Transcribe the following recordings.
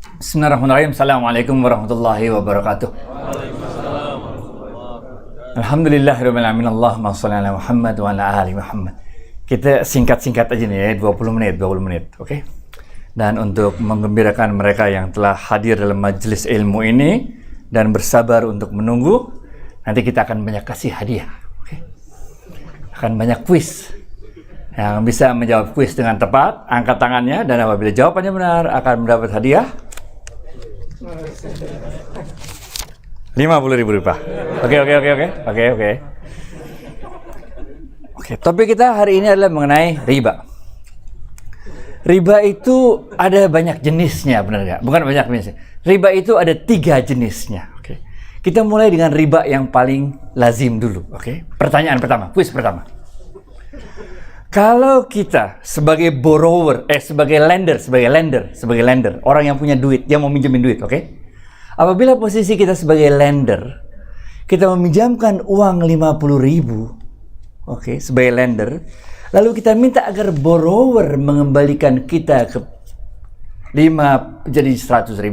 Bismillahirrahmanirrahim. Assalamualaikum warahmatullahi wabarakatuh. Alhamdulillahirabbil alamin. Allahumma shalli ala Muhammad wa ala ali Muhammad. Kita singkat-singkat aja nih ya, 20 menit, oke? Dan untuk menggembirakan mereka yang telah hadir dalam majelis ilmu ini dan bersabar untuk menunggu, nanti kita akan banyak kasih hadiah, oke? Akan banyak kuis. Yang bisa menjawab kuis dengan tepat, angkat tangannya, dan apabila jawabannya benar akan mendapat hadiah 50.000 rupiah. Oke, topik kita hari ini adalah mengenai riba. Riba itu ada banyak jenisnya, benar nggak? Bukan banyak jenisnya. Riba itu ada 3 jenisnya. Oke, kita mulai dengan riba yang paling lazim dulu. Oke, pertanyaan pertama, kuis pertama. Kalau kita sebagai borrower, sebagai lender, orang yang punya duit, dia mau minjemin duit, oke? Apabila posisi kita sebagai lender, kita meminjamkan uang 50.000, oke, sebagai lender, lalu kita minta agar borrower mengembalikan kita ke 5 jadi 100.000,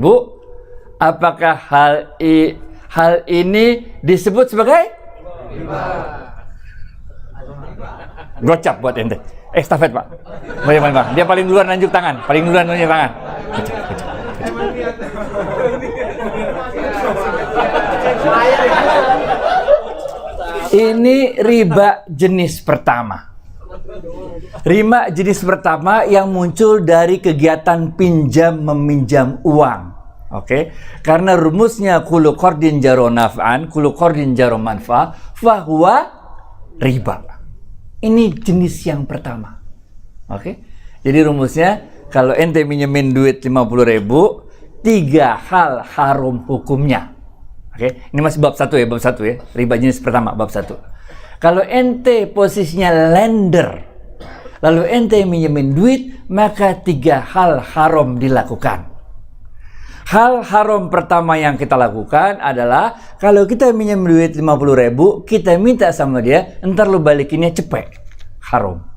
apakah hal ini disebut sebagai riba? Gocap buat ente. Estafet Pak. Bagaimana Bang? Dia paling duluan nunjuk tangan. Gocap. Ini riba jenis pertama. Riba jenis pertama yang muncul dari kegiatan pinjam meminjam uang. Oke? Karena rumusnya kullu qardin jaro naf'an, kullu qardin jaro manfa, fahuwa riba. Ini jenis yang pertama. Oke? Jadi rumusnya, kalau ente minjemin duit 50.000, 3 hal haram hukumnya. Oke? Ini masih bab 1 ya. Riba jenis pertama, bab 1. Kalau ente posisinya lender, lalu ente minjemin duit, maka 3 hal haram dilakukan. Hal haram pertama yang kita lakukan adalah kalau kita minjem duit 50.000, kita minta sama dia, entar lu balikinnya cepet. Haram.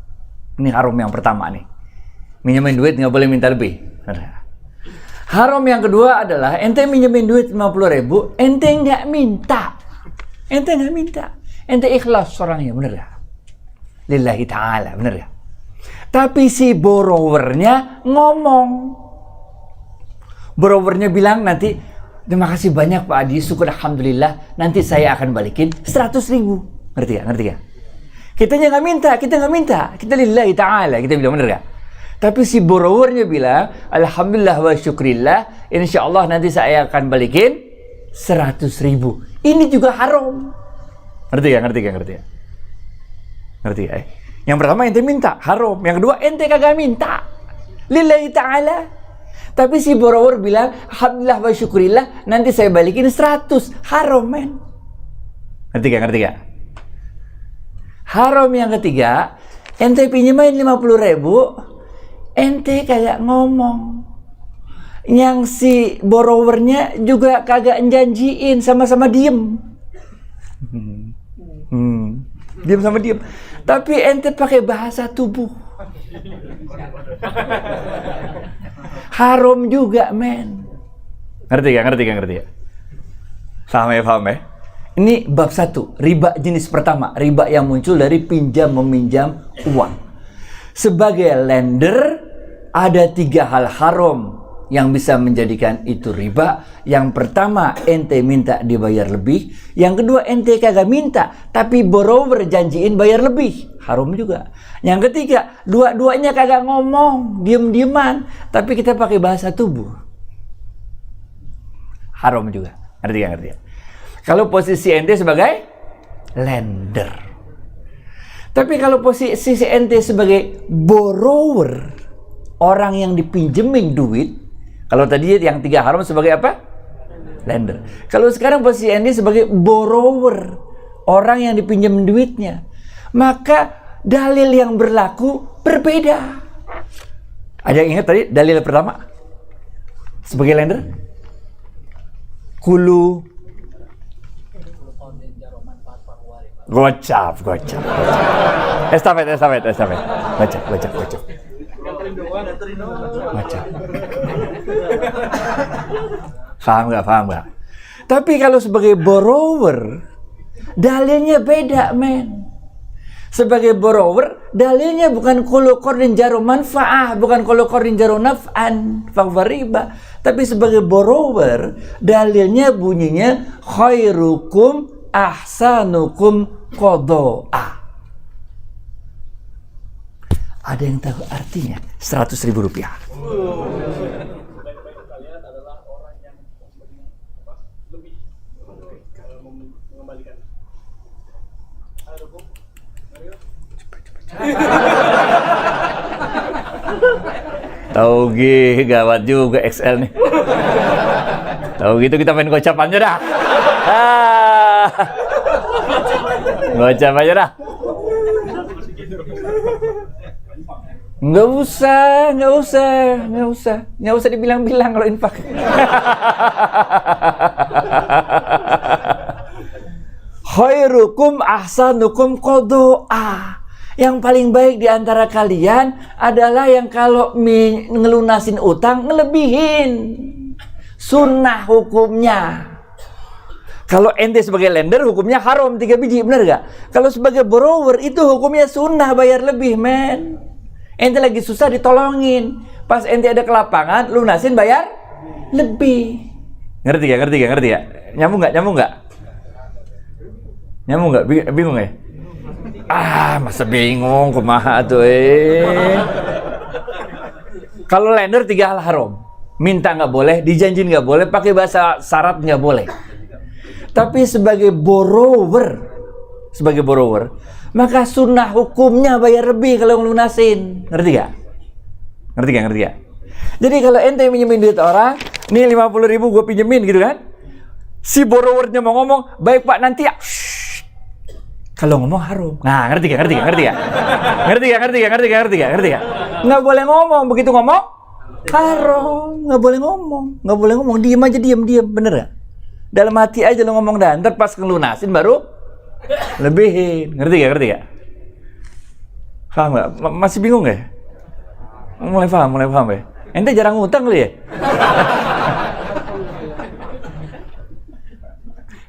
Ini haram yang pertama nih. Minjemin duit nggak boleh minta lebih. Haram yang kedua adalah ente minjemin duit 50.000, ente nggak minta. Ente ikhlas orangnya, bener ya? Lillahi ta'ala, bener ya? Tapi si borrowernya ngomong. Borrowernya bilang nanti, terima kasih banyak Pak Adi, syukur alhamdulillah, nanti saya akan balikin 100.000. Ngerti gak? Kita nggak minta, kita lillahi ta'ala, kita bilang, bener gak? Tapi si borrowernya bilang, alhamdulillah wa syukrillah, insya Allah nanti saya akan balikin 100.000. Ini juga haram. Ngerti gak? Yang pertama ente minta, haram. Yang kedua ente kagak minta, lillahi ta'ala. Tapi si borrower bilang, alhamdulillah wa syukurillah, nanti saya balikin 100. Haram, men. Ngerti gak? Haram yang ketiga, ente pinjemin 50.000, ente kayak ngomong. Yang si borrowernya juga kagak njanjiin, sama-sama diem. Diem. Tapi ente pakai bahasa tubuh. Haram juga, men. Ngerti gak? Paham ya? Ini bab 1, riba jenis pertama, riba yang muncul dari pinjam meminjam uang. Sebagai lender, ada 3 hal haram yang bisa menjadikan itu riba. Yang pertama, ente minta dibayar lebih. Yang kedua, ente kagak minta, tapi borrower janjiin bayar lebih. Haram juga. Yang ketiga, dua-duanya kagak ngomong, diem-dieman, tapi kita pakai bahasa tubuh. Haram juga. Ngerti? Kalau posisi ente sebagai lender. Tapi kalau posisi ente sebagai borrower, orang yang dipinjemin duit, kalau tadi yang 3 haram sebagai apa? Lender. Kalau sekarang posisi ente sebagai borrower, orang yang dipinjam duitnya, maka dalil yang berlaku berbeda. Ada yang ingat tadi dalil pertama? Sebagai lender? Gocap. Estafet. Gocap. Paham nggak? Tapi kalau sebagai borrower, dalilnya beda, men. Sebagai borrower, dalilnya bukan qulu qardin jaru manfa'ah, bukan qulu qardin jaru naf'an, fahuwa riba. Tapi sebagai borrower, dalilnya bunyinya khairukum ahsanukum qada'a. Ada yang tahu artinya? 100.000 rupiah. Taugi gawat juga XL nih. Tahu gitu kita main gocap aja dah. Gocap aja dah. Nggak usah dibilang-bilang kalau infak. Khairukum ahsanukum qada'a. Yang paling baik di antara kalian adalah yang kalau ngelunasin utang ngelebihin. Sunnah hukumnya. Kalau ente sebagai lender hukumnya haram 3 biji, benar gak? Kalau sebagai borrower itu hukumnya sunnah bayar lebih, men. Ente lagi susah ditolongin. Pas ente ada ke lapangan, lunasin bayar lebih. Ngerti gak? Nyambung gak? Bingung ya? Masa bingung, kumaha tuh Kalau lender 3 hal haram. Minta nggak boleh, dijanjin nggak boleh, pakai bahasa syarat nggak boleh. Tapi sebagai borrower, maka sunnah hukumnya bayar lebih kalau ngelunasin. Ngerti gak? Jadi kalau ente minjemin duit orang, nih 50.000 gue pinjemin gitu kan? Si borrowernya mau ngomong, baik pak nanti ya. Kalau ngomong haram. Nah, ngerti gak? Nggak boleh ngomong, begitu ngomong haram. Nggak boleh ngomong, diem aja, bener gak? Dalam hati aja lo ngomong dah, ntar pas ngelunasin baru lebihin. Ngerti gak? Paham gak? Masih bingung gak? Mulai paham ya? Ente jarang ngutang kali ya?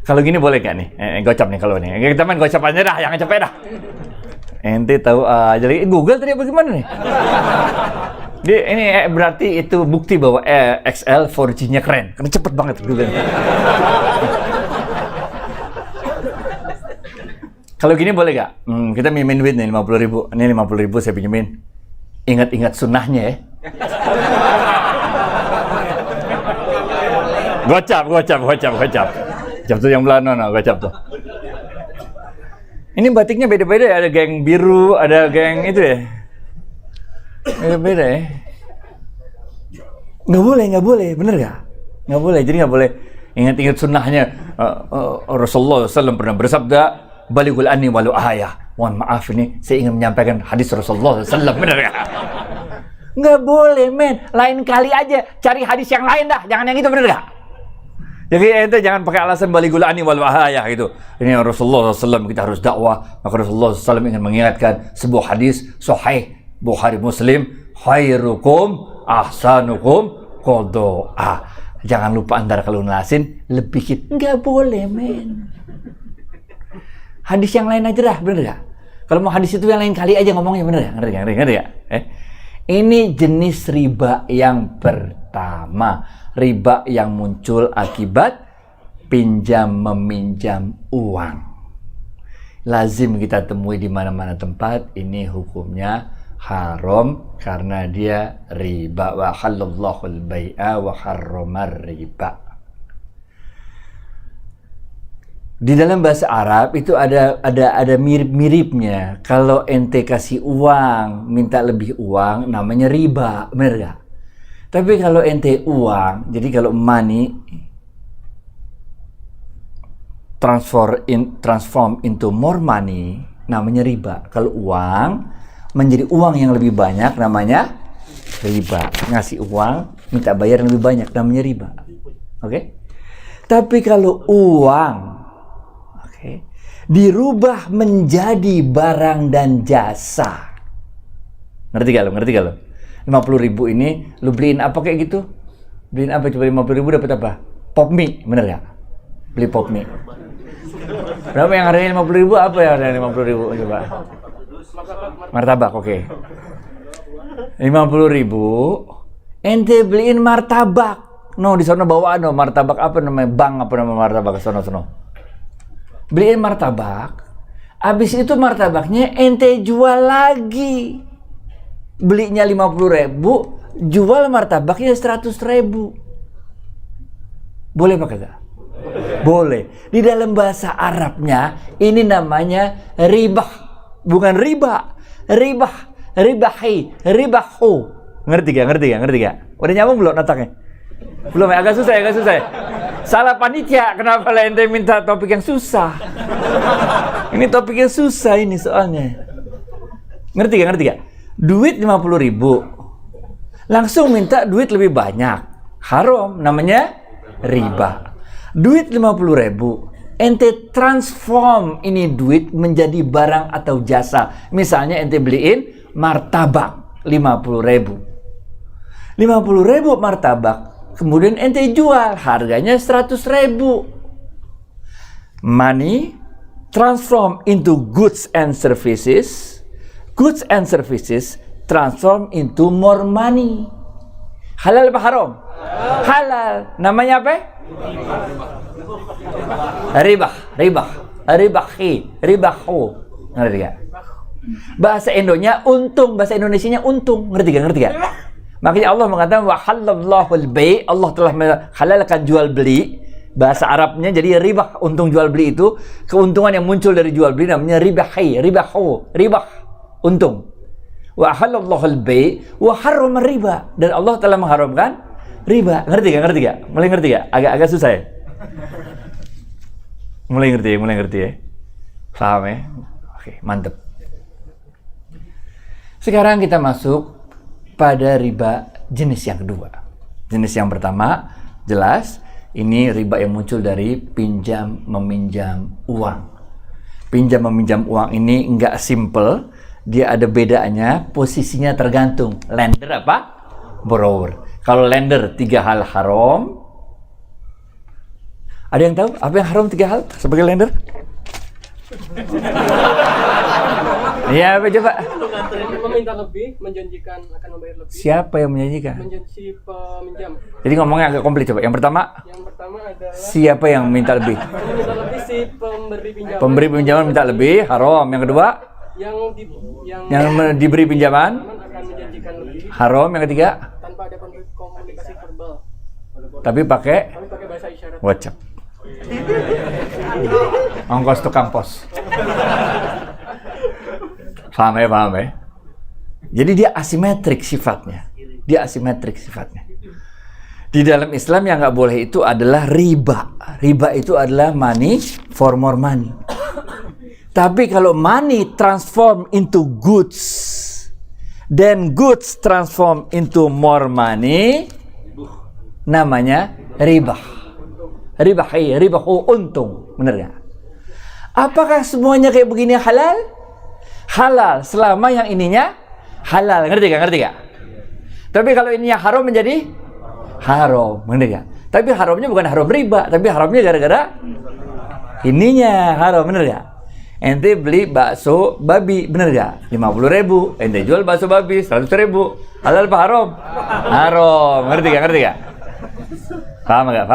Kalau gini boleh gak nih? Gocap nih kalau nih. Kita main gocap aja dah, jangan capek dah. Ente tahu aja lagi. Google tadi bagaimana nih? Ini berarti itu bukti bahwa XL 4G-nya keren. Karena cepet banget Google. Kalau gini boleh gak? Kita minjemin duit nih 50.000. Ini 50.000 saya pinjemin. Ingat-ingat sunnahnya ya. Gocap. Gocap tuh yang belah gocap tuh. Ini batiknya beda-beda ya. Ada geng biru, ada geng itu ya. Beda-beda ya. Nggak boleh, bener gak? Nggak boleh, jadi nggak boleh. Ingat-ingat sunnahnya. Rasulullah SAW pernah bersabda, balighul anni walau ayah. Mohon maaf ini, saya ingin menyampaikan hadis Rasulullah SAW, bener gak? Nggak boleh, men. Lain kali aja cari hadis yang lain dah, jangan yang itu, bener gak? Jadi ente jangan pakai alasan balighul anni wal wahayah gitu. Ini Rasulullah SAW kita harus dakwah. Maka Rasulullah SAW ingin mengingatkan sebuah hadis sahih Bukhari Muslim, khairukum ahsanukum qada'a. Jangan lupa antara kalau lunasin lebih. Nggak boleh, men. Hadis yang lain aja dah, bener gak? Kalau mau hadis itu yang lain kali aja ngomongnya, bener gak? Ngerti gak? Ini jenis riba yang pertama. Riba yang muncul akibat pinjam meminjam uang. Lazim kita temui di mana-mana tempat. Ini hukumnya haram karena dia riba. Wa halallahu al-bai'a wa harramar riba. Di dalam bahasa Arab itu ada mirip-miripnya. Kalau ente kasih uang, minta lebih uang, namanya riba, bener gak? Tapi kalau ente uang, jadi kalau money transform into more money, namanya riba. Kalau uang menjadi uang yang lebih banyak, namanya riba. Ngasih uang, minta bayar yang lebih banyak, namanya riba. Oke? Tapi kalau uang, dirubah menjadi barang dan jasa. Ngerti gak lo? 50.000 ini lu beliin apa kayak gitu? Beliin apa coba 50.000 dapat apa? Pop mie, bener gak? Beli pop mie. Berapa yang harganya 50.000? Apa yang harganya 50.000? Coba. Martabak, oke. 50.000. Ente beliin martabak. No, di sana bawaan no, martabak apa namanya? Bang apa nama martabak sono. Beliin martabak. Abis itu martabaknya ente jual lagi. Belinya 50.000, jual martabaknya 100.000. Boleh apa kagak? Boleh. Di dalam bahasa Arabnya ini namanya ribah, bukan riba. Ribahi, ribahu. Ngerti gak? Udah nyambung belum nataknya? Belum ya? Agak susah. Salah panitia, kenapa ente minta topik yang susah? Ini topik yang susah ini soalnya. Ngerti gak? Duit 50.000. Langsung minta duit lebih banyak. Haram, namanya riba. Duit 50.000, ente transform ini duit menjadi barang atau jasa. Misalnya ente beliin martabak 50.000. 50.000 martabak, kemudian ente jual, harganya 100.000. Money transform into goods and services. Goods and services transform into more money. Halal apa haram? Halal. Namanya apa? Ribahu. Ngerti gak? Bahasa Indonya untung, bahasa Indonesianya untung. Ngerti gak? Makanya Allah mengatakan wa halallahu al-bai', Allah telah menghalalkan jual beli. Bahasa Arabnya jadi ribah, untung jual beli itu keuntungan yang muncul dari jual beli namanya ribahu, untung. Wa halallahu al-bai' wa harrama riba, dan Allah telah mengharamkan riba. Ngerti gak? Mulai ngerti gak? Agak susah ya? Mulai ngerti ya? Paham ya? Oke, mantep. Sekarang kita masuk pada riba jenis yang kedua. Jenis yang pertama, jelas, ini riba yang muncul dari pinjam meminjam uang. Pinjam meminjam uang ini nggak simple, dia ada bedanya, posisinya tergantung. Lender apa? Borrower. Kalau lender 3 hal haram. Ada yang tahu apa yang haram 3 hal sebagai lender? Iya, apa coba? Meminta lebih, menjanjikan akan membayar lebih. Siapa yang menjanjikan? Si peminjam. Jadi ngomongnya agak komplit coba. Yang pertama adalah siapa yang minta lebih? meminta lebih si pemberi pinjaman. Pemberi pinjaman minta lebih, haram. Yang kedua, yang diberi pinjaman akan menjanjikan lebih, haram. Yang ketiga, tanpa ada komunikasi verbal. tapi pakai bahasa isyarat. WhatsApp. Ongkos tukang pos. Paham ya? Jadi dia asimetrik sifatnya. Di dalam Islam yang nggak boleh itu adalah riba. Riba itu adalah money for more money. Tapi kalau money transform into goods, then goods transform into more money, namanya riba. Ribahu, untung. Bener gak? Apakah semuanya kayak begini halal? Halal, selama yang ininya halal. Ngerti gak? Tapi kalau ininya haram menjadi haram. Bener gak? Tapi haramnya bukan haram riba, tapi haramnya gara-gara ininya haram. Bener gak? Ente beli bakso babi, bener gak? 50.000, ente jual bakso babi 100.000. Halal apa haram? Haram. Ngerti gak? Paham gak?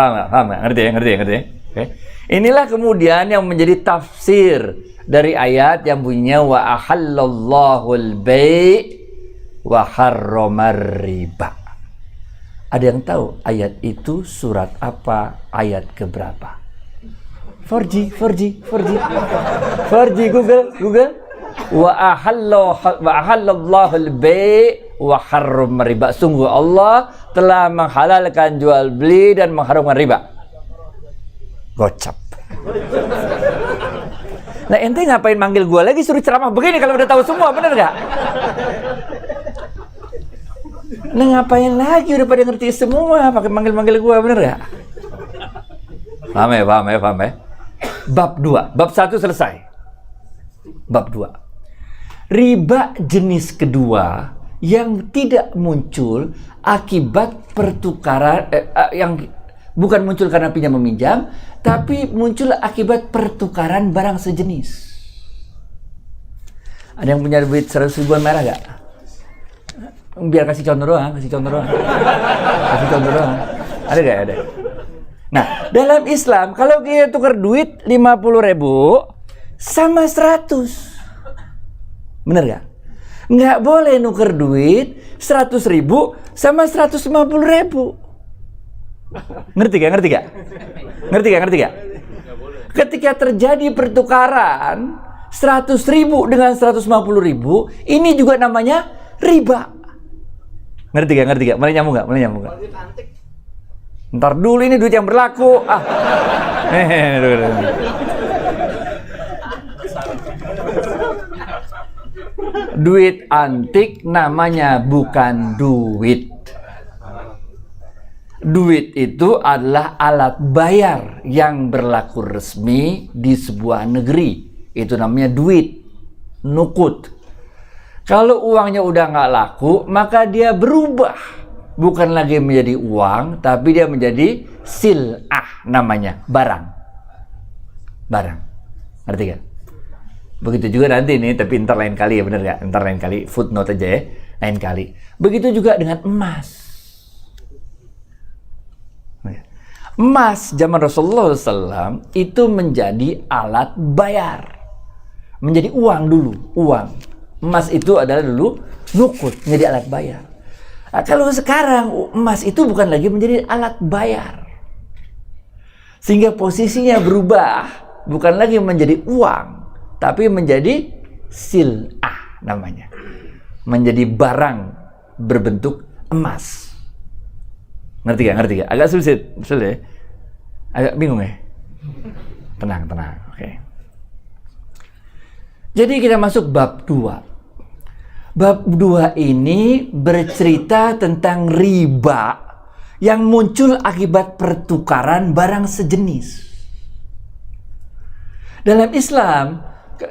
Ngerti ya? Okay. Inilah kemudian yang menjadi tafsir dari ayat yang bunyinya wa ahallallahu al-bai' wa harramar riba. Ada yang tahu ayat itu surat apa, ayat keberapa? 4G, Google. Wa ahallallahu al-bai' wa harramar riba. Sungguh Allah telah menghalalkan jual beli dan mengharamkan riba. Gocap. Nah, ente ngapain manggil gua lagi suruh ceramah begini kalau udah tahu semua, bener gak? Nah, ngapain lagi udah pada ngerti semua, pakai manggil-manggil gua, bener gak? Paham ya? Bab 2, bab 1 selesai. Bab 2. Riba jenis kedua yang tidak muncul akibat pertukaran yang bukan muncul karena pinjam meminjam, tapi muncul akibat pertukaran barang sejenis. Ada yang punya duit 100 ribuan merah gak? Biar kasih contoh doang. Kasih contoh doang. Ada gak? Ada. Nah, dalam Islam, kalau kita tukar duit 50 ribu sama 100. Bener gak? Nggak boleh nuker duit 100 ribu sama 150 ribu. Ngerti gak? Ketika terjadi pertukaran 100 ribu dengan 150 ribu, ini juga namanya riba. Ngerti gak? Mulai nyambung gak? Ntar dulu, ini duit yang berlaku. Duit antik namanya bukan duit. Duit itu adalah alat bayar yang berlaku resmi di sebuah negeri. Itu namanya duit, nukut. Kalau uangnya udah nggak laku, maka dia berubah. Bukan lagi menjadi uang, tapi dia menjadi sil'ah namanya, barang. Ngerti gak? Begitu juga nanti nih, tapi ntar lain kali ya, bener gak? Ntar lain kali, footnote aja ya, lain kali. Begitu juga dengan emas. Emas zaman Rasulullah SAW itu menjadi alat bayar. Menjadi uang dulu, uang. Emas itu adalah dulu nukut, menjadi alat bayar. Nah, kalau sekarang emas itu bukan lagi menjadi alat bayar. Sehingga posisinya berubah, bukan lagi menjadi uang, tapi menjadi sil'ah namanya. Menjadi barang berbentuk emas. Ngerti gak? Agak sulit ya? Agak bingung ya? Tenang, oke. Jadi kita masuk bab 2. Bab 2 ini bercerita tentang riba yang muncul akibat pertukaran barang sejenis. Dalam Islam,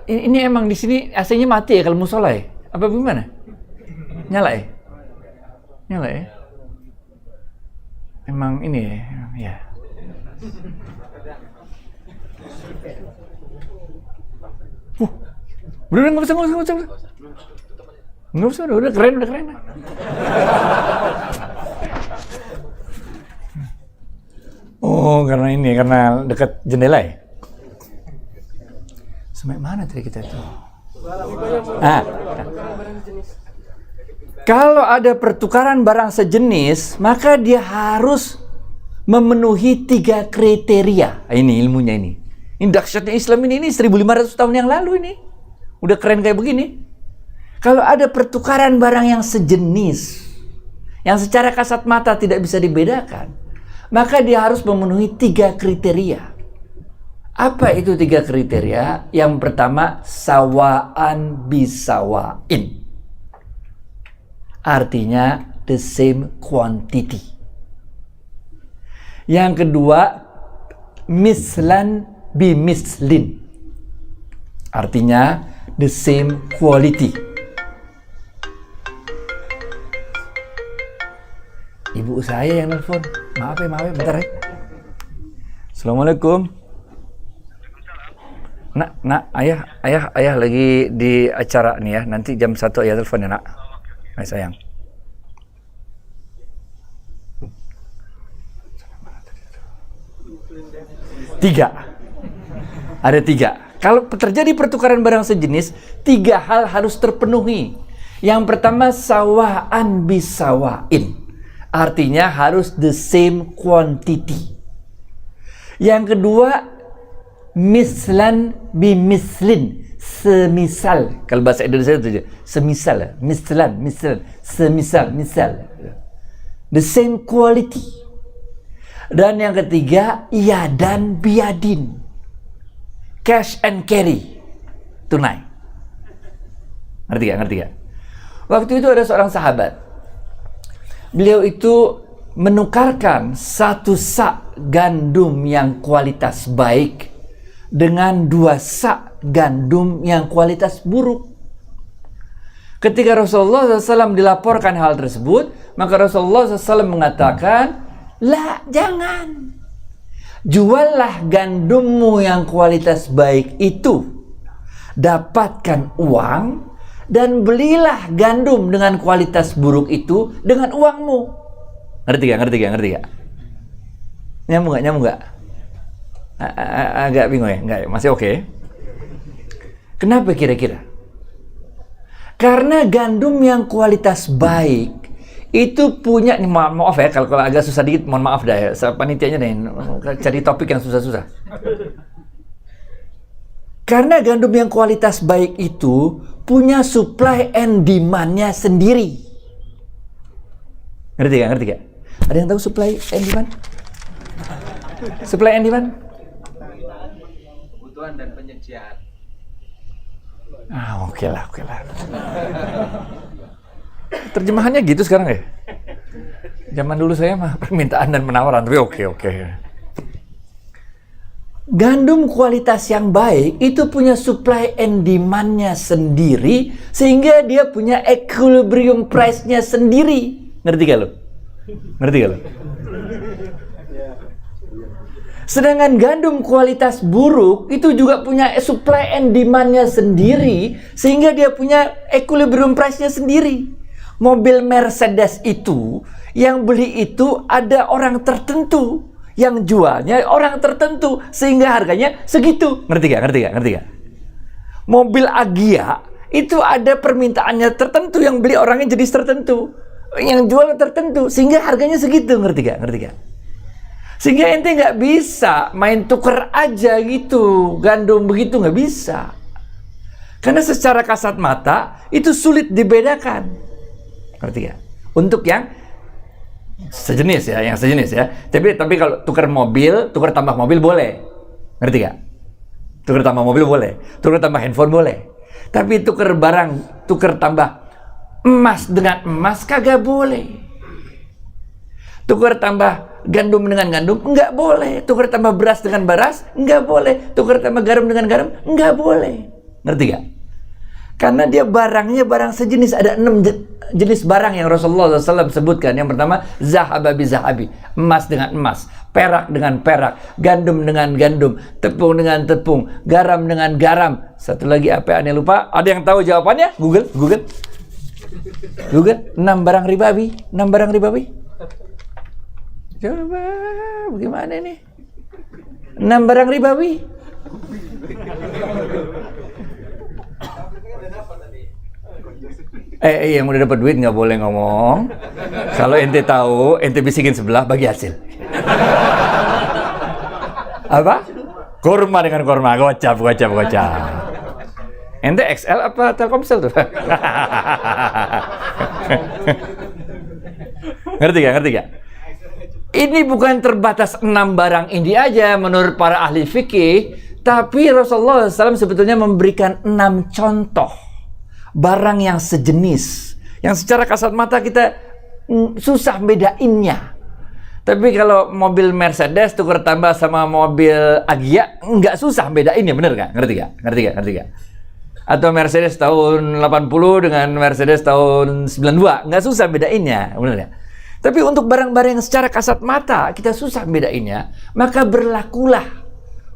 ini emang di sini AC-nya mati ya kalau musola ya? Apa gimana? Nyala ya? Emang ini ya. Udah nggak usah, udah keren. Oh, karena dekat jendela ya. Sampai mana tadi kita itu? Kalau ada pertukaran barang sejenis, maka dia harus memenuhi 3 kriteria. Ini ilmunya ini. Ini dahsyatnya Islam ini 1500 tahun yang lalu ini. Udah keren kayak begini. Kalau ada pertukaran barang yang sejenis, yang secara kasat mata tidak bisa dibedakan, maka dia harus memenuhi 3 kriteria. Apa itu 3 kriteria? Yang pertama, sawaan bisawain. Artinya the same quantity. Yang kedua, mislan bimislin. Artinya the same quality. Ibu saya yang nelfon. Maaf ya, bentar ya. Assalamualaikum. Nak, ayah lagi di acara nih ya. Nanti jam 1 ayah telepon ya, nak. Hai sayang. Ada 3. Kalau terjadi pertukaran barang sejenis, 3 hal harus terpenuhi. Yang pertama, sawaan bisawain. Artinya harus the same quantity. Yang kedua, mislan bimislin. Semisal. Kalau bahasa Indonesia itu semisal. Mislan, semisal. The same quality. Dan yang ketiga, yadan biyadin. Cash and carry. Tunai. Ngerti gak? Waktu itu ada seorang sahabat. Beliau itu menukarkan 1 sak gandum yang kualitas baik dengan 2 sak gandum yang kualitas buruk. Ketika Rasulullah SAW dilaporkan hal tersebut, maka Rasulullah SAW mengatakan, "La, jangan. Juallah gandummu yang kualitas baik itu. Dapatkan uang dan belilah gandum dengan kualitas buruk itu dengan uangmu." Ngerti gak? Nyambung gak? Agak bingung ya? Enggak, masih oke. Kenapa kira-kira? Karena gandum yang kualitas baik itu punya, nih maaf ya kalau agak susah dikit, mohon maaf dah ya, panitianya nih cari topik yang susah-susah. Karena gandum yang kualitas baik itu punya supply and demand-nya sendiri. Ngerti gak? Ada yang tahu supply and demand? Supply and demand? Kebutuhan dan penyediaan. Oke lah. Terjemahannya gitu sekarang ya? Zaman dulu saya mah permintaan dan penawaran, tapi oke. Gandum kualitas yang baik itu punya supply and demand-nya sendiri, sehingga dia punya equilibrium price-nya sendiri. Ngerti gak lo? Sedangkan gandum kualitas buruk itu juga punya supply and demand-nya sendiri, sehingga dia punya equilibrium price-nya sendiri. Mobil Mercedes itu, yang beli itu ada orang tertentu, yang jualnya orang tertentu, sehingga harganya segitu. Ngerti gak? Mobil Agya itu ada permintaannya tertentu, yang beli orangnya jenis tertentu, yang jual tertentu, sehingga harganya segitu. Ngerti gak? Sehingga ente nggak bisa main tuker aja gitu, gandum begitu nggak bisa. Karena secara kasat mata itu sulit dibedakan. Ngerti gak? Untuk yang sejenis ya. Tapi kalau tukar mobil, tukar tambah mobil boleh. Ngerti gak? Tukar tambah mobil boleh. Tukar tambah handphone boleh. Tapi tukar barang, tukar tambah emas dengan emas kagak boleh. Tukar tambah gandum dengan gandum enggak boleh. Tukar tambah beras dengan beras enggak boleh. Tukar tambah garam dengan garam enggak boleh. Ngerti gak? Karena dia barangnya barang sejenis. Ada 6 jenis barang yang Rasulullah SAW sebutkan. Yang pertama, zahaba bi zahabi, emas dengan emas, perak dengan perak, gandum dengan gandum, tepung dengan tepung, garam dengan garam. Satu lagi apa aneh lupa? Ada yang tahu jawabannya? Google 6 barang ribawi. Coba bagaimana ini? 6 barang ribawi. Yang udah dapat duit nggak boleh ngomong. Kalau ente tahu, ente bisikin sebelah bagi hasil. Apa? Kurma dengan kurma, gocap. Ente XL apa Telkomsel tuh? Ngerti gak? Ini bukan terbatas 6 barang ini aja menurut para ahli fikih, tapi Rasulullah SAW sebetulnya memberikan 6 contoh barang yang sejenis, yang secara kasat mata kita susah bedainnya. Tapi kalau mobil Mercedes tukar tambah sama mobil Agya nggak susah bedainnya, bener gak? Ngerti gak? Atau Mercedes tahun 80 dengan Mercedes tahun 92 nggak susah bedainnya, bener gak? Tapi untuk barang-barang yang secara kasat mata kita susah bedainnya, maka berlakulah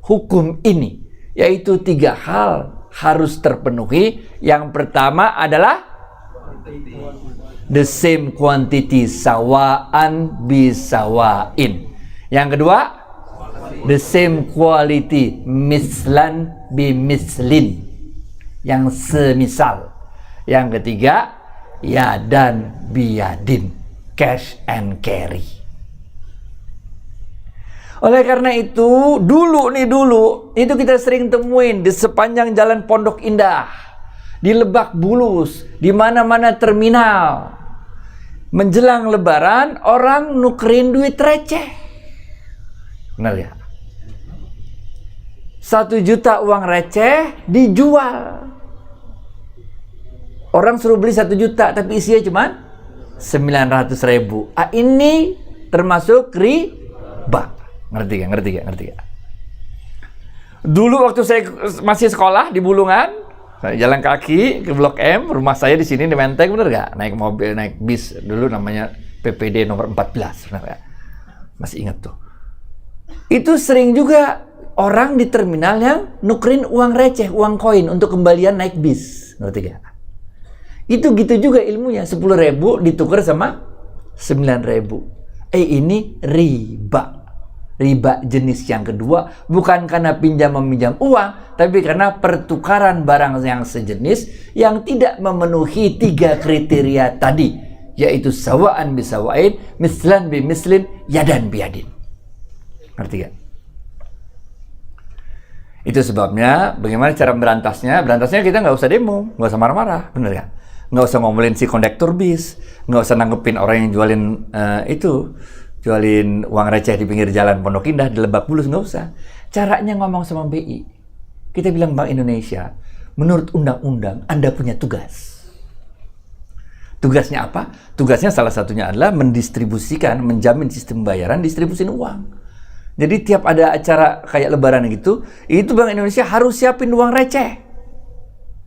hukum ini, yaitu 3 hal harus terpenuhi. Yang pertama adalah the same quantity, sawaan bisawain. Yang kedua, the same quality, mislan bimislin, yang semisal. Yang ketiga, yadan biyadin, cash and carry. Oleh karena itu, dulu itu kita sering temuin di sepanjang jalan Pondok Indah, di Lebak Bulus, di mana-mana terminal. Menjelang Lebaran, orang nukerin duit receh. Benar ya? 1 juta uang receh dijual. Orang suruh beli 1 juta, tapi isinya cuma 900.000. Ini termasuk riba. Ngerti gak? Dulu waktu saya masih sekolah di Bulungan, Saya jalan kaki ke Blok M, rumah saya di sini di Menteng, bener nggak? Naik mobil, naik bis dulu namanya PPD nomor 14, bener nggak? Masih ingat tuh. Itu sering juga orang di terminal yang nukerin uang receh, uang koin untuk kembalian naik bis, ngerti nggak? Itu gitu juga ilmunya, 10.000 ditukar sama 9.000. Ini riba. Riba jenis yang kedua bukan karena pinjam meminjam uang, tapi karena pertukaran barang yang sejenis yang tidak memenuhi 3 kriteria tadi, yaitu sawaan bisawain, mislan bimislin, yadan biyadin. Ngerti gak? Itu sebabnya bagaimana cara berantasnya? Berantasnya kita nggak usah demo, nggak usah marah-marah, bener gak? Nggak usah ngomelin si kondektur bis, nggak usah nanggepin orang yang jualin uang receh di pinggir jalan Pondok Indah, di Lebak Bulus, nggak usah. Caranya ngomong sama BI. Kita bilang, Bank Indonesia, menurut undang-undang Anda punya tugas. Tugasnya apa? Tugasnya salah satunya adalah mendistribusikan, menjamin sistem pembayaran, distribusin uang. Jadi tiap ada acara kayak lebaran gitu, itu Bank Indonesia harus siapin uang receh.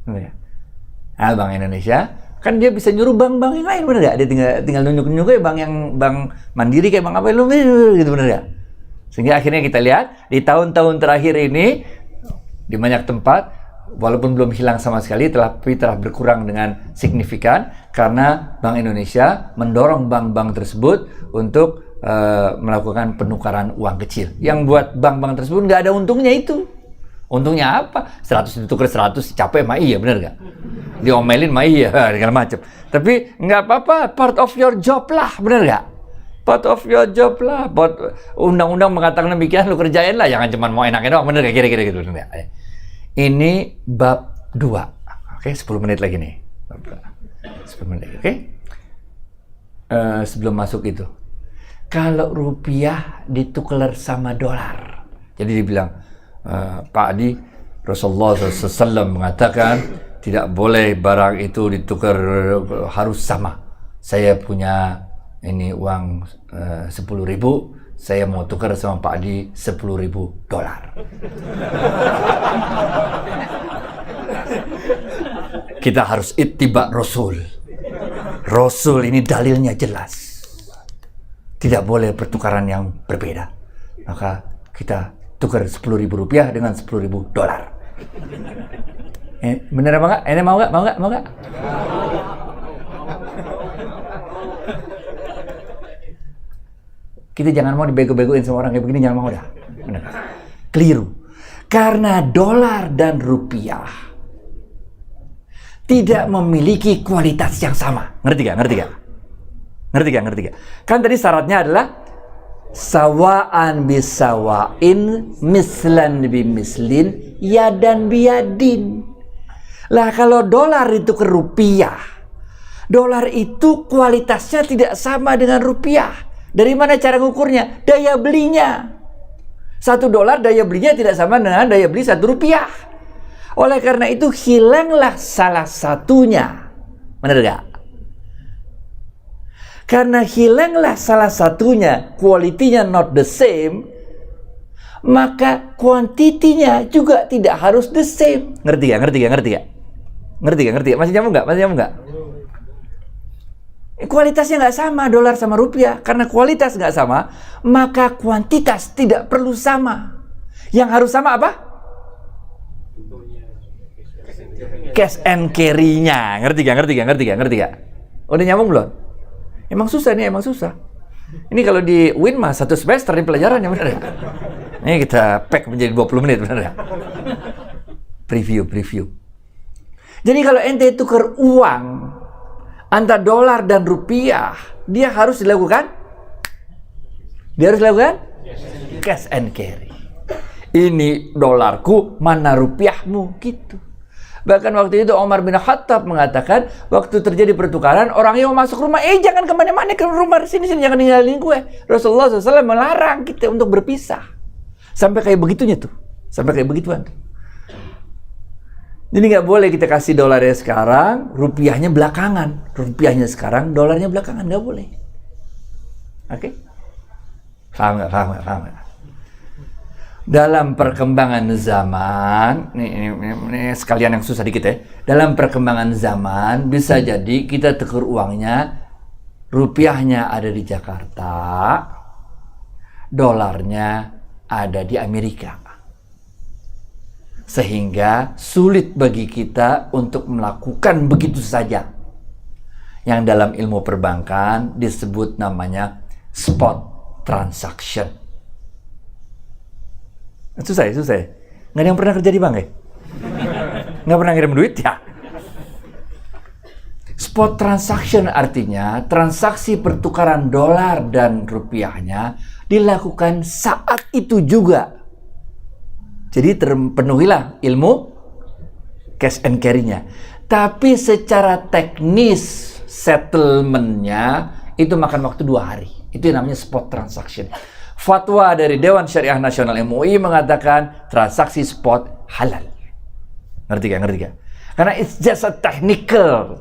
Nah, Bank Indonesia kan dia bisa nyuruh bank-bank yang lain, bener gak? Dia tinggal nunjuk-nunjuk kayak bank mandiri kayak bank apa gitu, bener gak? Sehingga akhirnya kita lihat di tahun-tahun terakhir ini di banyak tempat walaupun belum hilang sama sekali, tapi telah berkurang dengan signifikan karena Bank Indonesia mendorong bank-bank tersebut untuk melakukan penukaran uang kecil. Yang buat bank-bank tersebut nggak ada untungnya itu. Untungnya apa? 100 ditukar 100, capek mah iya, bener gak? Diomelin mah iya, segala macam. Tapi nggak apa-apa, part of your job lah, bener gak? Part of your job lah. Undang-undang mengatakan demikian, lu kerjain lah, jangan cuma mau enaknya doang, bener gak? Kira-kira gitu, bener gak? Ini bab 2. Oke, 10 menit lagi nih. 10 menit, oke? Sebelum masuk itu, kalau rupiah ditukar sama dolar, jadi dibilang, Pak Adi, Rasulullah SAW mengatakan tidak boleh barang itu ditukar, harus sama. Saya punya ini uang 10.000, saya mau tukar sama Pak Adi $10.000. Kita harus ittiba Rasul. Rasul ini dalilnya jelas. Tidak boleh pertukaran yang berbeda. Maka kita tukar $10.000 dengan $10.000. Bener apa enggak? Ini mau enggak? Mau enggak? Kita jangan mau dibego-begoin sama orang kayak begini, jangan mau dah. Bener. Keliru. Karena dolar dan rupiah tidak memiliki kualitas yang sama. Ngerti gak? Kan tadi syaratnya adalah sawaan bisawain, mislan bimislin, yadan biyadin. Lah kalau dolar itu ke rupiah, dolar itu kualitasnya tidak sama dengan rupiah. Dari mana cara ngukurnya? Daya belinya. $1 daya belinya tidak sama dengan daya beli Rp1. Oleh karena itu hilanglah salah satunya. Benar gak? Karena hilanglah salah satunya, kualitinya not the same, maka kuantitinya juga tidak harus the same. Ngerti gak? Masih nyambung gak? Kualitasnya nggak sama dolar sama rupiah. Karena kualitas nggak sama, maka kuantitas tidak perlu sama. Yang harus sama apa? Cash and carry-nya. Ngerti gak? Udah nyambung belum? Emang susah. Ini kalau di Win mah 1 semester di pelajarannya, bener ya? Ini kita pack menjadi 20 menit, bener ya? Preview. Jadi kalau ente tukar uang antara dolar dan rupiah, dia harus dilakukan cash and carry. Ini dolarku, mana rupiahmu, gitu. Bahkan waktu itu Umar bin Khattab mengatakan, waktu terjadi pertukaran, orang yang mau masuk rumah, jangan kemana-mana, ke rumah sini, jangan ninggalin gue. Rasulullah SAW melarang kita untuk berpisah. Sampai kayak begituan tuh. Jadi nggak boleh kita kasih dolarnya sekarang, rupiahnya belakangan. Rupiahnya sekarang, dolarnya belakangan, nggak boleh. Oke? Paham nggak? Dalam perkembangan zaman, ini sekalian yang susah dikit ya. Dalam perkembangan zaman, bisa jadi kita tukar uangnya, rupiahnya ada di Jakarta, dolarnya ada di Amerika. Sehingga sulit bagi kita untuk melakukan begitu saja. Yang dalam ilmu perbankan disebut namanya spot transaction. Susah ya? Nggak ada yang pernah kerja di bank ya? Nggak pernah ngirim duit ya? Spot transaction artinya transaksi pertukaran dolar dan rupiahnya dilakukan saat itu juga. Jadi terpenuhilah ilmu cash and carry-nya. Tapi secara teknis settlement-nya itu makan waktu 2 hari. Itu yang namanya spot transaction. Fatwa dari Dewan Syariah Nasional MUI mengatakan transaksi spot halal. Ngerti gak? Karena it's just a technical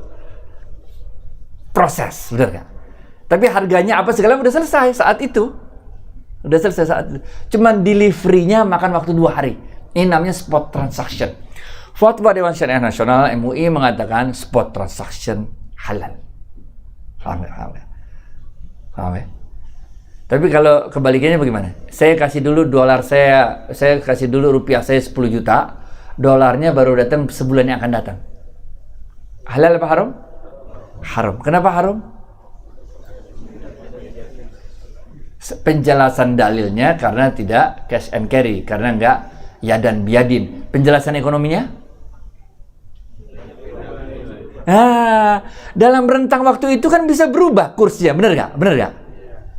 proses, benar gak? Tapi harganya apa segala udah selesai saat itu. Cuman delivery-nya makan waktu 2 hari. Ini namanya spot transaction. Fatwa Dewan Syariah Nasional MUI mengatakan spot transaction halal. Paham ya? Tapi kalau kebalikannya bagaimana? Saya kasih dulu dolar saya kasih dulu rupiah saya 10 juta, dolarnya baru datang sebulan yang akan datang. Halal apa haram? Haram. Kenapa haram? Penjelasan dalilnya karena tidak cash and carry, karena enggak yadan biadin. Penjelasan ekonominya? Dalam rentang waktu itu kan bisa berubah kursnya, benar gak?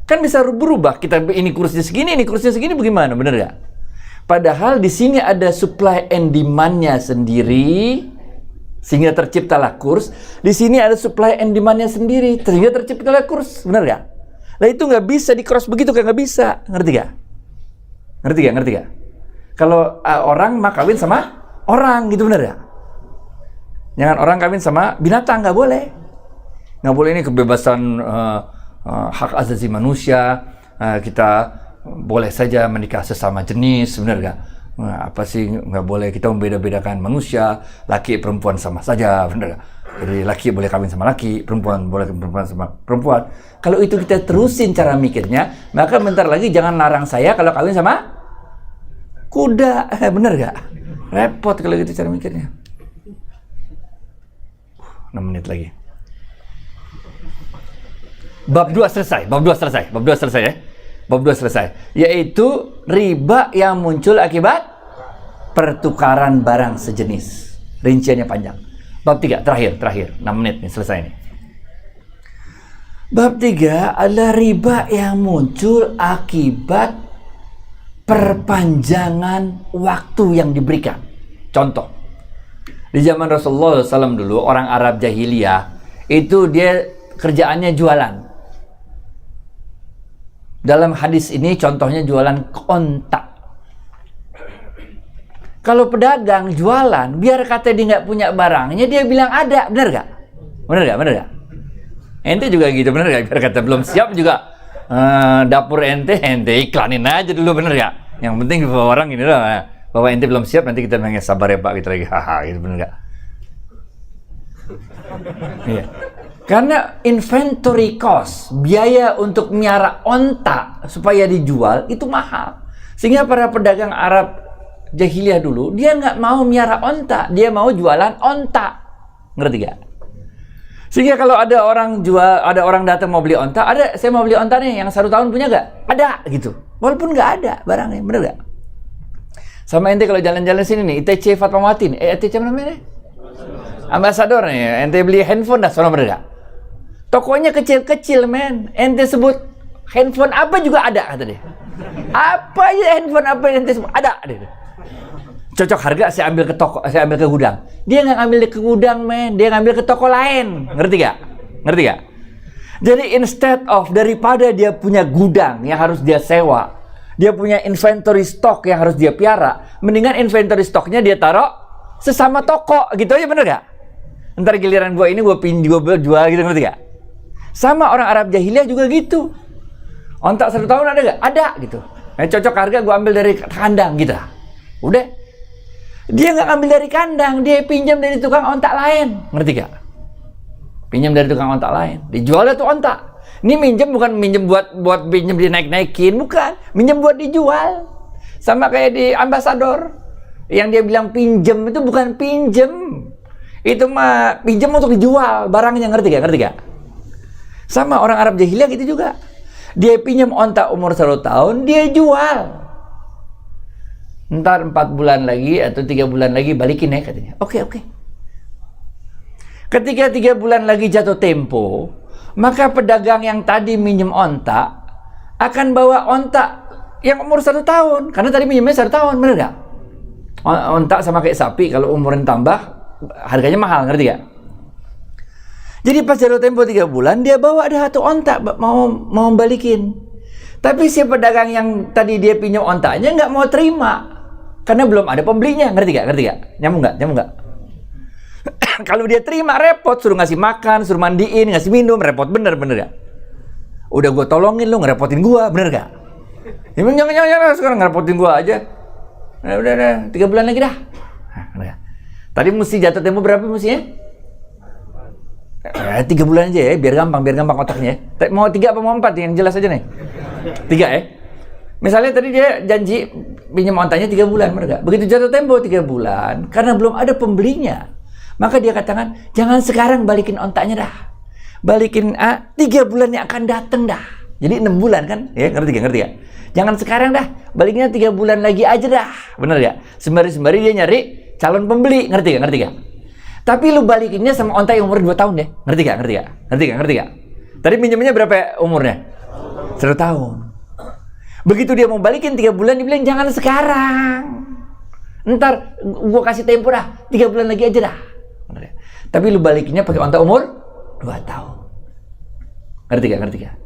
Kan bisa berubah, kita ini kursnya segini, bagaimana, bener gak? Padahal di sini ada supply and demand-nya sendiri, sehingga terciptalah kurs. Di sini ada supply and demand-nya sendiri, sehingga terciptalah kurs, bener gak? Nah itu nggak bisa di cross begitu, kan nggak bisa, ngerti gak? Kalau orang mah kawin sama orang, gitu bener gak? Jangan orang kawin sama binatang, nggak boleh. Nggak boleh, ini kebebasan hak asasi manusia, kita boleh saja menikah sesama jenis, benar gak? Apa sih nggak boleh kita membeda-bedakan manusia, laki perempuan sama saja, benar gak? Jadi laki boleh kawin sama laki, perempuan boleh perempuan sama perempuan. Kalau itu kita terusin cara mikirnya, maka bentar lagi jangan larang saya kalau kawin sama kuda, benar gak? Repot kalau gitu cara mikirnya. 6 menit lagi. Bab 2 selesai ya. Bab 2 selesai. Yaitu riba yang muncul akibat pertukaran barang sejenis. Rinciannya panjang. Bab 3 terakhir 6 menit nih selesai nih. Bab 3 adalah riba yang muncul akibat perpanjangan waktu yang diberikan. Contoh, di zaman Rasulullah SAW dulu, orang Arab jahiliyah itu dia kerjaannya jualan. Dalam hadis ini contohnya jualan onta. Kalau pedagang jualan, biar kata dia nggak punya barangnya, dia bilang ada, bener gak? Bener gak? Ente juga gitu, bener gak? Biar kata belum siap juga, dapur ente iklanin aja dulu, bener gak? Yang penting orang ini loh, bahwa ente belum siap, nanti kita bilang sabar ya Pak, gitu lagi, haha, gitu, bener gak? Iya. Karena inventory cost, biaya untuk miara onta supaya dijual itu mahal. Sehingga para pedagang Arab jahiliyah dulu, dia nggak mau miara onta, dia mau jualan onta. Ngerti gak? Sehingga kalau ada orang datang mau beli onta, saya mau beli onta nih, yang 1 tahun punya gak? Ada, gitu. Walaupun nggak ada barangnya, bener gak? Sama ente kalau jalan-jalan sini nih, ITC Fatmawati nih, ITC apa namanya nih? Ambasador nih, ente beli handphone dah, sono bener gak? Tokonya kecil-kecil, men. Ente sebut handphone apa juga ada, kata dia. Apa aja handphone apa yang ente sebut, ada. Cocok harga, saya ambil ke toko, saya ambil ke gudang. Dia nggak ngambil ke gudang, men. Dia ngambil ke toko lain. Ngerti gak? Jadi instead of, daripada dia punya gudang yang harus dia sewa, dia punya inventory stock yang harus dia piara, mendingan inventory stocknya dia taruh sesama toko, gitu aja, bener gak? Ntar giliran gua ini gua jual gitu, ngerti gak? Sama orang Arab jahiliyah juga gitu. Ontak 1 tahun ada gak? Ada, gitu. Cocok harga gue ambil dari kandang gitu. Udah. Dia nggak ambil dari kandang, dia pinjam dari tukang ontak lain. Ngerti gak? Pinjam dari tukang ontak lain. Dijualnya tuh ontak. Ini minjem bukan minjem buat pinjam dinaik-naikin, bukan. Minjem buat dijual. Sama kayak di Ambasador. Yang dia bilang pinjem itu bukan pinjem. Itu mah pinjem untuk dijual barangnya, ngerti gak? Ngerti gak? Sama orang Arab jahiliyah gitu juga. Dia pinjam ontak umur 1 tahun, dia jual. Ntar 4 bulan lagi atau 3 bulan lagi balikin ya katanya. Oke. Ketika 3 bulan lagi jatuh tempo, maka pedagang yang tadi minjem ontak akan bawa ontak yang umur 1 tahun. Karena tadi minjemnya 1 tahun, bener gak? Ontak sama kayak sapi, kalau umurnya tambah, harganya mahal, ngerti gak? Jadi pas jatuh tempo 3 bulan, dia bawa ada 1 ontak, mau balikin. Tapi si pedagang yang tadi dia pinjam ontaknya nggak mau terima. Karena belum ada pembelinya, ngerti gak? Nyambung gak? Kalau dia terima repot, suruh ngasih makan, suruh mandiin, ngasih minum, repot bener gak? Udah gue tolongin lu, ngerepotin gue, bener gak? Jangan sekarang ngerepotin gue aja. Udah, 3 bulan lagi dah. Nah, tadi mesti jatuh tempo berapa mestinya? 3 bulan aja ya, biar gampang otaknya. Mau 3 apa mau 4 yang jelas aja nih? 3 ya. Misalnya tadi dia janji pinjam ontaknya 3 bulan, bener gak? Begitu jatuh tempo 3 bulan, karena belum ada pembelinya, maka dia katakan, jangan sekarang balikin ontaknya dah. Balikin 3 bulan yang akan datang dah. Jadi 6 bulan kan? Ya, ngerti gak? Jangan sekarang dah, baliknya 3 bulan lagi aja dah. Bener gak? Sembari dia nyari calon pembeli, ngerti gak? Tapi lu balikinnya sama ontak yang umur 2 tahun deh. Ngerti gak? Tadi pinjamnya berapa umurnya? 1 tahun. Begitu dia mau balikin 3 bulan, dia bilang jangan sekarang. Ntar gua kasih tempo dah, 3 bulan lagi aja dah. Tapi lu balikinnya pakai ontak umur 2 tahun. Ngerti gak?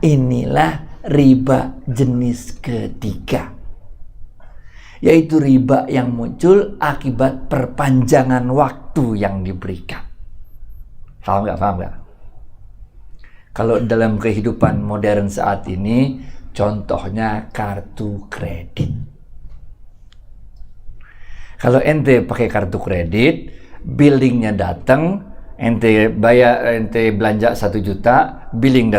Inilah riba jenis ketiga. Yaitu riba yang muncul akibat perpanjangan waktu yang diberikan. Paham gak? Kalau dalam kehidupan modern saat ini, contohnya kartu kredit. Kalau ente pakai kartu kredit, billingnya datang, ente belanja 1 juta, billing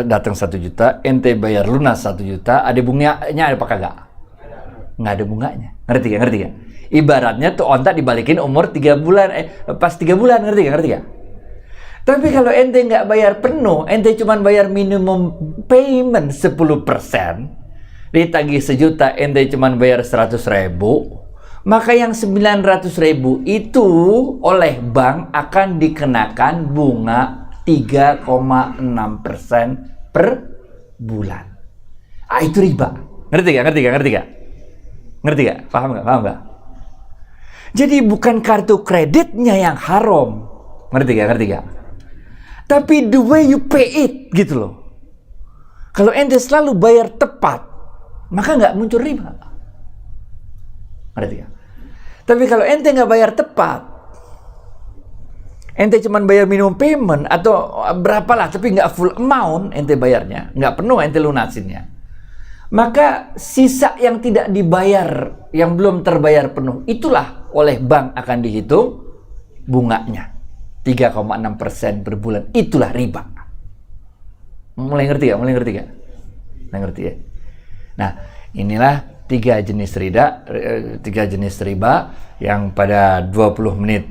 datang 1 juta, ente bayar lunas 1 juta, ada bunganya apa kagak? Nggak ada bunganya. Ngerti gak? Ibaratnya tuh ontak dibalikin umur 3 bulan, pas 3 bulan, ngerti gak? Tapi kalau ente nggak bayar penuh, ente cuma bayar minimum payment 10%, ditagih 1 juta, ente cuma bayar 100.000, maka yang 900.000 itu oleh bank akan dikenakan bunga 3,6% per bulan. Itu riba. Ngerti gak? Paham gak? Jadi bukan kartu kreditnya yang haram. Ngerti gak? Tapi the way you pay it, gitu loh. Kalau ente selalu bayar tepat, maka nggak muncul riba. Ngerti gak? Tapi kalau ente nggak bayar tepat, ente cuma bayar minimum payment atau berapalah, tapi nggak full amount ente bayarnya, nggak penuh ente lunasinnya, maka sisa yang tidak dibayar, yang belum terbayar penuh, itulah oleh bank akan dihitung bunganya. 3,6% per bulan, itulah riba. Mulai ngerti gak? Ngerti ya? Nah, inilah 3 jenis riba yang pada 20 menit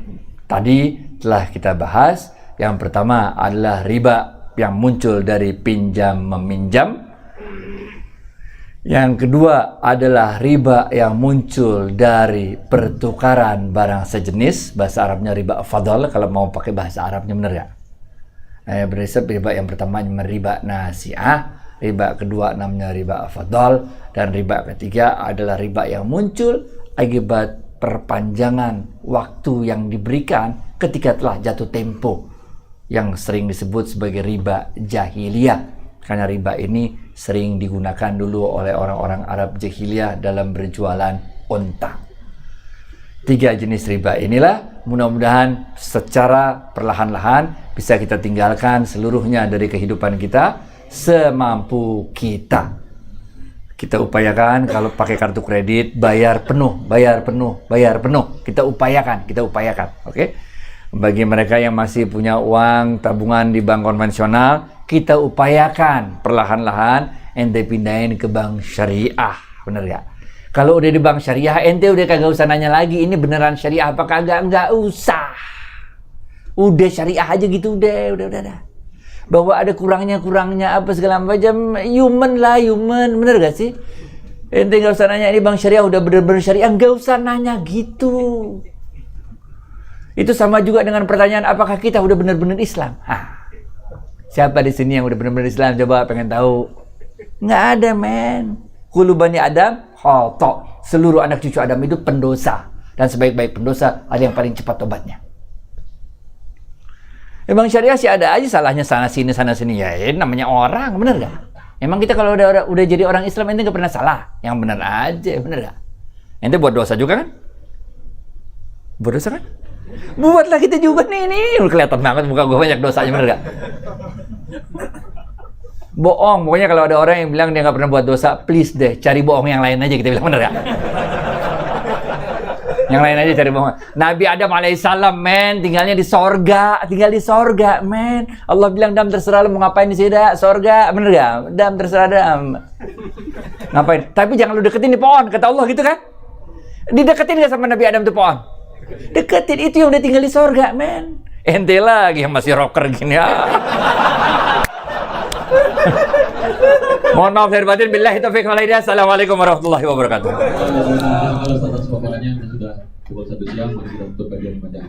tadi telah kita bahas. Yang pertama adalah riba yang muncul dari pinjam meminjam. Yang kedua adalah riba yang muncul dari pertukaran barang sejenis. Bahasa Arabnya riba fadl, kalau mau pakai bahasa Arabnya, bener ya? Berisap riba yang pertama riba nasi'ah, riba kedua namanya riba fadl, dan riba ketiga adalah riba yang muncul akibat perpanjangan waktu yang diberikan ketika telah jatuh tempo, yang sering disebut sebagai riba jahiliyah. Karena riba ini sering digunakan dulu oleh orang-orang Arab jahiliyah dalam berjualan unta. 3 jenis riba inilah mudah-mudahan secara perlahan-lahan bisa kita tinggalkan seluruhnya dari kehidupan kita semampu kita. Kita upayakan kalau pakai kartu kredit bayar penuh. Kita upayakan. Oke? Bagi mereka yang masih punya uang tabungan di bank konvensional, kita upayakan perlahan-lahan ente pindahin ke bank syariah. Bener gak? Kalau udah di bank syariah, ente udah kagak usah nanya lagi ini beneran syariah apa kagak, nggak usah. Udah syariah aja gitu, udah. Bahwa ada kurangnya apa segala macam, human, bener gak sih? Ente nggak usah nanya ini bank syariah udah bener-bener syariah, nggak usah nanya gitu. Itu sama juga dengan pertanyaan apakah kita udah bener-bener Islam? Siapa di sini yang udah bener-bener Islam? Coba pengen tahu. Nggak ada, men. Kullu bani Adam khata'. Seluruh anak cucu Adam itu pendosa, dan sebaik-baik pendosa ada yang paling cepat tobatnya. Emang syariah sih ada aja salahnya sana sini ya, namanya orang, bener gak? Emang kita kalau udah jadi orang Islam ente gak pernah salah, yang bener aja, bener gak? Ente buat dosa juga kan? Buat dosa kan? Buatlah kita juga nih, kelihatan banget muka gue banyak dosanya, bener gak? Bohong, pokoknya kalau ada orang yang bilang dia gak pernah buat dosa, please deh, cari bohong yang lain aja, kita bilang, bener gak? Yang lain aja cari bohong. Nabi Adam alaihissalam, men, tinggal di sorga, men. Allah bilang, Dam, terserah lu mau ngapain di sini, sorga, bener gak? Dam, terserah, Dam. Ngapain? Tapi jangan lu deketin di pohon, kata Allah gitu kan? Dideketin gak sama Nabi Adam tuh pohon? Deketin, itu yang udah tinggal di sorga, men. Ente lagi yang masih rocker gini ya. Mohon maaf lahir batin, billahi taufiq wal hidayah. Assalamualaikum warahmatullahi wabarakatuh. Atas paparannya sudah pukul 1 siang, mari kita tutup kajian pada